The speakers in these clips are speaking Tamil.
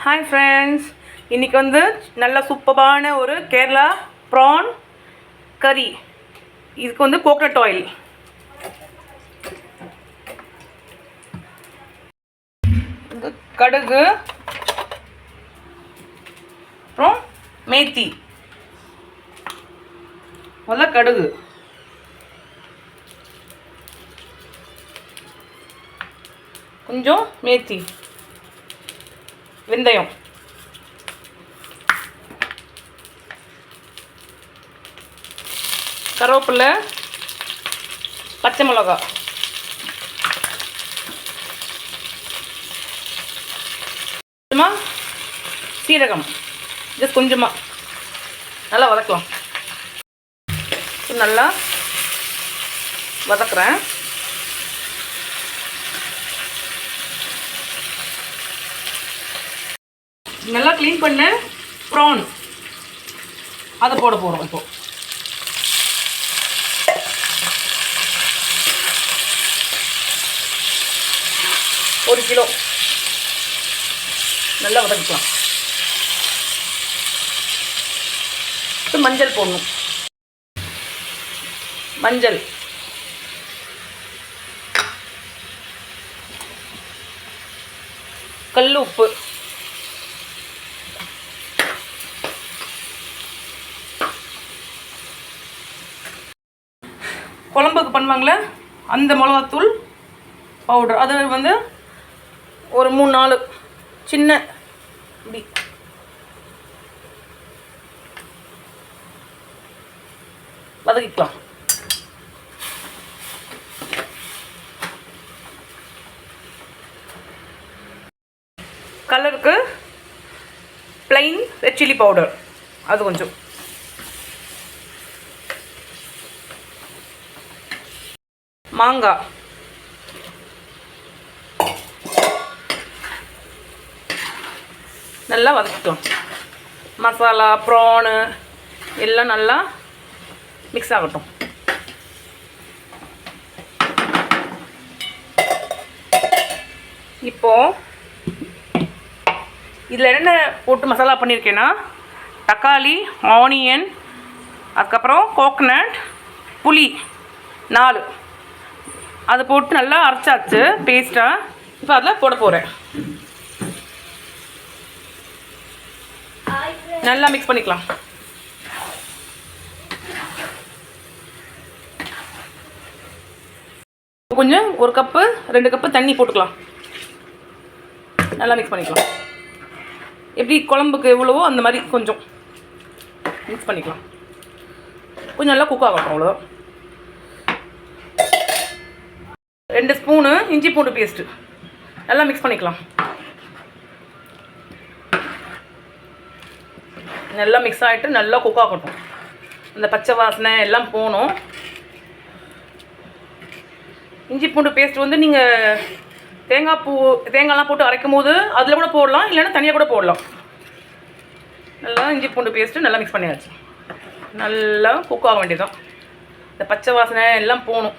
ஹாய் ஃப்ரெண்ட்ஸ், இன்றைக்கி வந்து நல்ல சூப்பரான ஒரு கேரளா ப்ரான் கறி. இதுக்கு வந்து கோகனட் ஆயில், கடுகு, அப்புறம் மேத்தி. முதல்ல கடுகு, கொஞ்சம் மேத்தி, வெந்தயம், கருவேப்பிலை, பச்சை மிளகா, கொஞ்சமாக சீரகம், ஜஸ்ட் கொஞ்சமாக நல்லா வதக்கலாம். நல்லா வதக்குறேன். நல்லா க்ளீன் பண்ண ப்ரான் அதை போட போகிறோம். இப்போது ஒரு கிலோ நல்லா வதக்கலாம். மஞ்சள் போடணும். மஞ்சள், கல் உப்பு, குழம்புக்கு பண்ணுவாங்களே அந்த மிளகாத்தூள் பவுடர், அது வந்து ஒரு 3-4 சின்ன இப்படி வதக்கிக்கலாம். கலருக்கு plain ரெட் சில்லி பவுடர், அது கொஞ்சம். மாங்காய், நல்லா வதக்கிக்கலாம். மசாலா, ப்ரானு எல்லாம் நல்லா மிக்ஸ் ஆகட்டும். இப்போது இதில் என்னென்ன போட்டு மசாலா பண்ணியிருக்கேன்னா, தக்காளி, ஆனியன், அதுக்கப்புறம் கோகனட், புளி 4 அது போட்டு நல்லா அரைச்சாச்சு பேஸ்ட்டாக. இப்போ அதில் போட போகிறேன். நல்லா மிக்ஸ் பண்ணிக்கலாம். கொஞ்சம் 1 கப்பு 2 கப்பு தண்ணி போட்டுக்கலாம். நல்லா மிக்ஸ் பண்ணிக்கலாம். எப்படி குழம்புக்கு எவ்வளவோ அந்த மாதிரி கொஞ்சம் மிக்ஸ் பண்ணிக்கலாம். கொஞ்சம் நல்லா குக் ஆகட்டும். அவ்வளோ 2 ஸ்பூனு இஞ்சி பூண்டு பேஸ்ட்டு நல்லா மிக்ஸ் பண்ணிக்கலாம். நல்லா மிக்ஸ் ஆகிட்டு நல்லா குக் ஆகட்டும். அந்த பச்சை வாசனை எல்லாம் போகணும். இஞ்சி பூண்டு பேஸ்ட் வந்து நீங்கள் தேங்காய்லாம் போட்டு அரைக்கும் போது அதில் கூட போடலாம், இல்லைன்னா தனியாக கூட போடலாம். நல்லா இஞ்சி பூண்டு பேஸ்ட்டு நல்லா மிக்ஸ் பண்ணியாச்சு. நல்லா குக் ஆக வேண்டியதான். இந்த பச்சை வாசனை எல்லாம் போகணும்.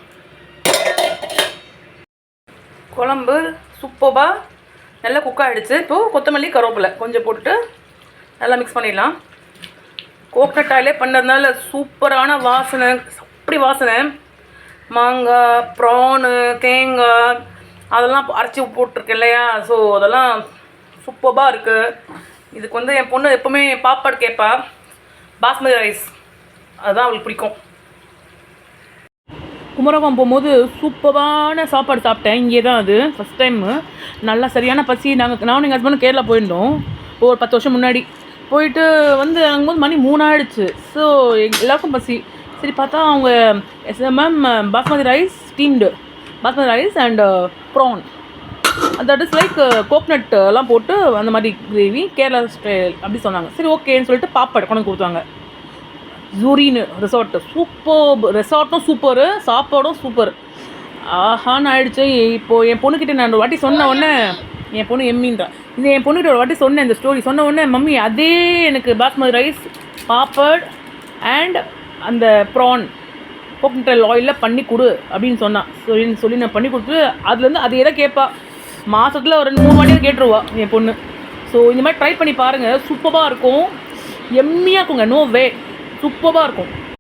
குழம்பு சூப்பராக நல்லா குக் ஆகிடுச்சு. இப்போது கொத்தமல்லி, கருவேப்பிலை கொஞ்சம் போட்டுட்டு நல்லா மிக்ஸ் பண்ணிடலாம். கோகனட் ஆயிலே பண்ணதுனால சூப்பரான வாசனை, அப்படி வாசனை. மாங்காய், ப்ரானு, தேங்காய் அதெல்லாம் அரைச்சி போட்டிருக்கேன் இல்லையா, ஸோ அதெல்லாம் சூப்பராக இருக்குது. இதுக்கு வந்து என் பொண்ணு எப்போவுமே பாப்பாடு கேட்பா, பாஸ்மதி ரைஸ் அதுதான் அவளுக்கு பிடிக்கும். குமரகம் போகும்போது சூப்பரான சாப்பாடு சாப்பிட்டேன். இங்கே தான் அது ஃபஸ்ட் டைமு. நல்லா சரியான பசி. நானும் எங்கள் ஹஸ்பண்டும் கேரளா போயிருந்தோம் ஒரு 10 வருஷம் முன்னாடி. போயிட்டு வந்து அங்கும்போது மணி 3 ஆகிடுச்சு. ஸோ எல்லாருக்கும் பசி. சரி பார்த்தா அவங்க ma'am basmati rice, steamed basmati rice and prawn, that is like coconut எல்லாம் போட்டு அந்த மாதிரி கிரேவி, கேரளா ஸ்டைல் அப்படி சொன்னாங்க. சரி ஓகேன்னு சொல்லிட்டு பாப்பாடு கொண்டு கொடுத்தாங்க. ஜூரின்னு ரிசார்ட்டு, சூப்பர் ரெசார்ட்டும் சூப்பரு, சாப்பாடும் சூப்பர். ஆஹான்னு ஆகிடுச்சு. இப்போது என் பொண்ணுக்கிட்ட நான் ஒரு வாட்டி சொன்ன உடனே, என் பொண்ணு எம்மின்றா, இது என் பொண்ணுக்கிட்ட ஒரு வாட்டி சொன்னேன் இந்த ஸ்டோரி. சொன்ன உடனே மம்மி அதே எனக்கு பாஸ்மதி ரைஸ், பாப்பட் அண்ட் அந்த ப்ரான் கோகனட் ஆயிலில் பண்ணி கொடு அப்படின்னு சொன்னான். சொல்லி நான் பண்ணி கொடுத்து அதுலேருந்து அது எதை கேட்பா. மாதத்தில் ஒரு 2-3 வாட்டியாக கேட்டுருவா என் பொண்ணு. ஸோ இந்த மாதிரி ட்ரை பண்ணி பாருங்கள், சூப்பராக இருக்கும், எம்மியாக இருக்குங்க, நோ வே, சூப்பராக இருக்கும்.